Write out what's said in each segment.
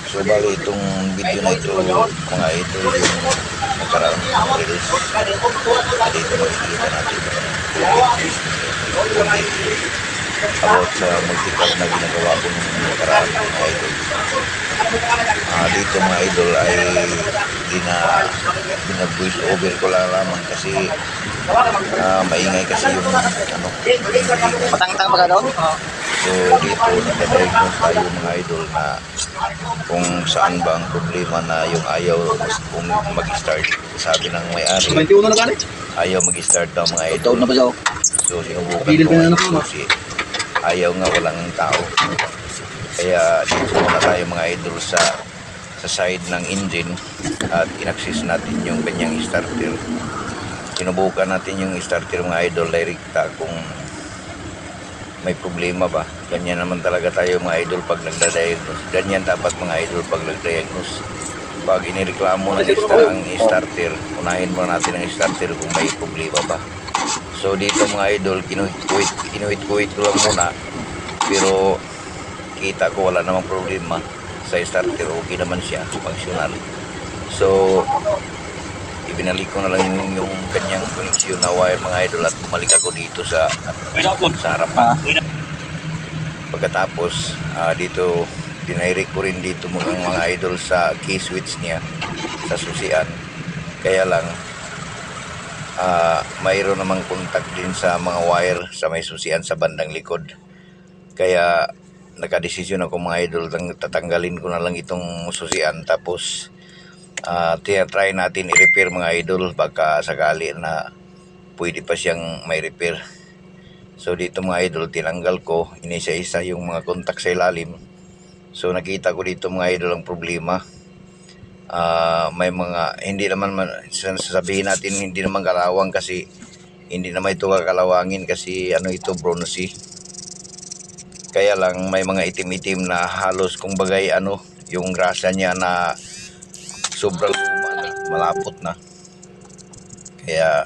So bali itong video na ito mga idol yung nagkaraang reels na dito makikita natin about sa multi-cam na ginagawa ko nung nakaraan mga idol. Dito mga idol ay bina-voice over ko lang lamang kasi maingay kasi yung Patang-tang pa ka doon? so dito nagda-diagnose tayo mga idol na kung saan ba ang problema na yung ayaw kung mag-start. Sabi ng may-ari, 21 na gani? ayaw mag-start daw mga Ito idol. na ba siya? So sinubukan ko kasi ayaw nga walang tao. Kaya dito muna tayo mga idol sa side ng engine at in-access natin yung kanyang starter. Sinubukan natin yung starter mga idol direkta kung may problema ba. Ganyan naman talaga tayo mga idol pag nagda-diagnose. Ganyan dapat mga idol pag nag-diagnose. Pag inireklamo na ang starter, unahin muna natin ang starter kung may problema ba. So dito mga idol, kinuhit-kuhit ko lang muna. Pero kita ko wala namang problema sa starter, okay naman siya, functional. So ibinalik ko na lang yung kanyang connection na wire mga idol at bumalik ako dito sa harapan. Pagkatapos dito dinirect ko rin dito mga idol sa key switch niya sa susian. Kaya lang mayroon namang contact din sa mga wire sa may susian sa bandang likod. Kaya nakadesisyon ako mga idol, tatanggalin ko na lang itong susian tapos try natin i-repair mga idol baka sakali na pwede pa siyang may repair. So dito mga idol, tinanggal ko inisa-isa yung mga contact sa ilalim. So nakita ko dito mga idol ang problema. May mga hindi naman sasabihin natin hindi naman kalawang kasi hindi naman ito kakalawangin kasi ano ito, bronzy. Kaya lang may mga itim-itim na halos kung bagay yung grasa niya na sobrang luma na, malapot na. Kaya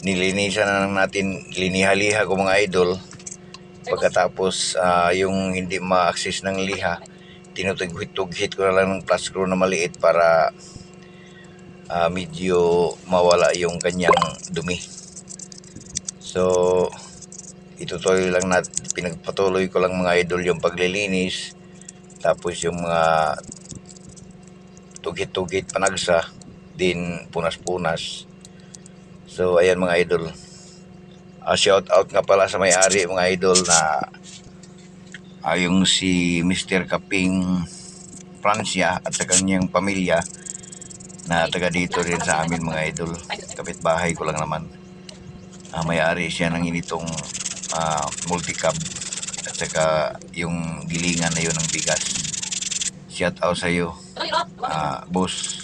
nilinisan na lang natin, liniha-liha ko mga idol. Pagkatapos yung hindi ma-access ng liha, tinutughit-tughit ko na lang ng plus screw na maliit para medyo mawala yung kanyang dumi. So itutuloy lang natin, pinagpatuloy ko lang mga idol yung paglilinis. Tapos yung mga tugit-tugit panagsa din punas-punas. So ayan mga idol, shout out nga pala sa may-ari mga idol na yung si Mr. Kaping Francia at sa kanyang pamilya na taga dito rin sa amin mga idol, kapitbahay ko lang naman. May-ari siya ng initong multicab at saka yung gilingan na yun ng bigas. Shout out sa iyo boss.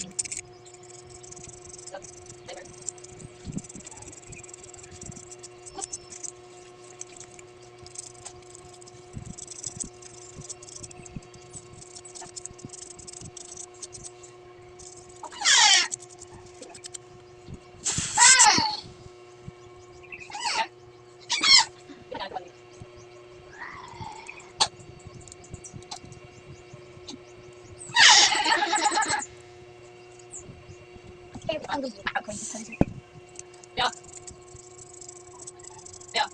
Ja. Ja.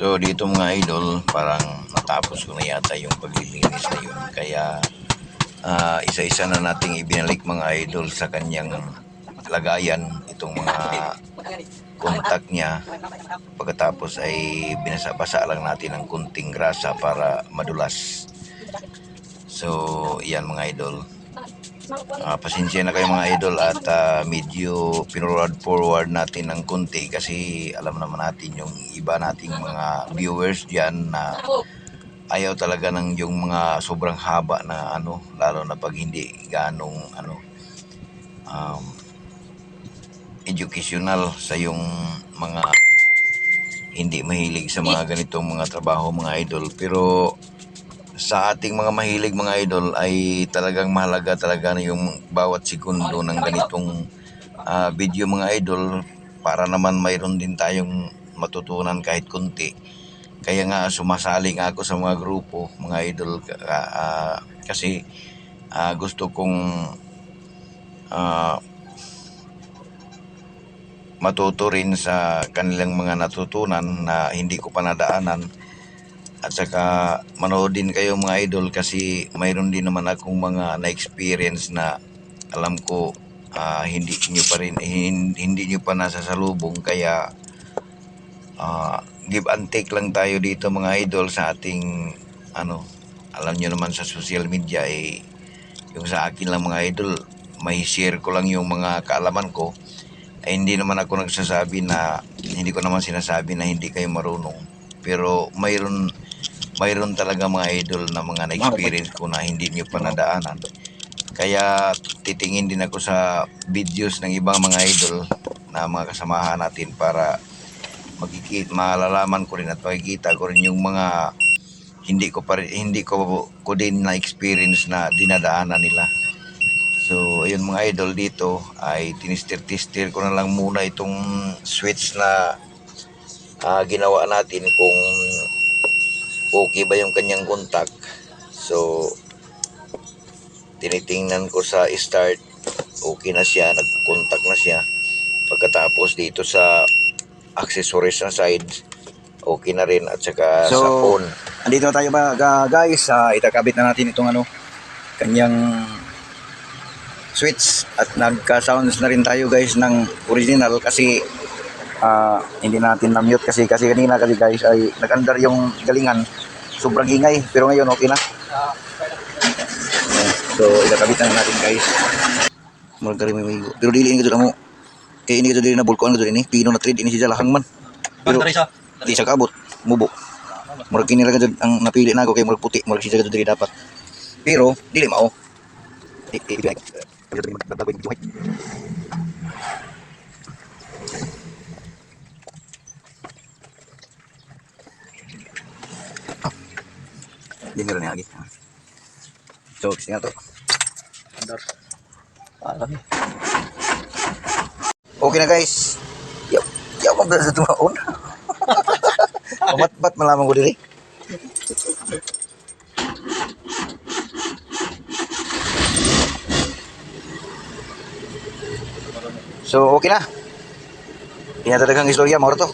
So dito mga idol, parang natapos ko na yata yung paglilinis na yun. Kaya isa-isa na nating ibinalik mga idol sa kanyang lagayan itong mga contact niya. Pagkatapos ay binasa-basa lang natin ng kunting grasa para madulas. So yan mga idol. Pasensya na kayo mga idol at medyo forward natin ng kunti kasi alam naman natin yung iba nating mga viewers dyan na ayaw talaga ng yung mga sobrang haba na ano, lalo na pag hindi ganong educational sa yung mga hindi mahilig sa mga ganitong mga trabaho mga idol. Pero sa ating mga mahilig mga idol ay talagang mahalaga talaga na yung bawat segundo ng ganitong video mga idol para naman mayroon din tayong matutunan kahit kunti. Kaya nga sumasali nga ako sa mga grupo mga idol kasi gusto kong matuto rin sa kanilang mga natutunan na hindi ko pa nadaanan. At saka manood din kayo mga idol kasi mayroon din naman akong mga na-experience na alam ko hindi nyo pa nasasalubong. Kaya give and take lang tayo dito mga idol sa ating alam nyo naman sa social media yung sa akin lang mga idol, may share ko lang yung mga kaalaman ko. Hindi naman ako nagsasabi na hindi ko naman sinasabi na hindi kayo marunong, pero mayroon talaga mga idol na mga na-experience ko na hindi nyo pa nadaanan. Kaya titingin din ako sa videos ng ibang mga idol na mga kasamahan natin para malalaman ko rin at makikita ko rin yung mga hindi ko din na experience na dinadaanan nila. So ayun mga idol, dito ay tinister ko na lang muna itong switch na ginawa natin kung okay ba yung kanyang contact. So tinitingnan ko sa start, okay na siya, nag-contact na siya. Pagkatapos dito sa accessories na side, okay na rin, at saka sa phone. Andito na tayo guys, itakabit na natin itong kanyang switch at nagka-sounds na rin tayo guys ng original kasi hindi natin na-mute kasi kanina guys ay nag-under yung galingan, sobrang ingay, pero ngayon okay na. So itakabit na natin guys. Pero dili ini kadto mo. Ini kadto dili na bulkuan kadto ini, pino na trade ini siya lahang man. Pero di siya kabot, mubo. Murag kini ra kadto ang napili nako kay murag puti, murag siya kadto dili dapat. Pero dili mao. Dengar nih lagi. So, sini tuh. Oke na guys. Yuk, kung berasa tumaon. Umat malaman ko diri. So, okay na. Pinatadagang istorya, Mauro to.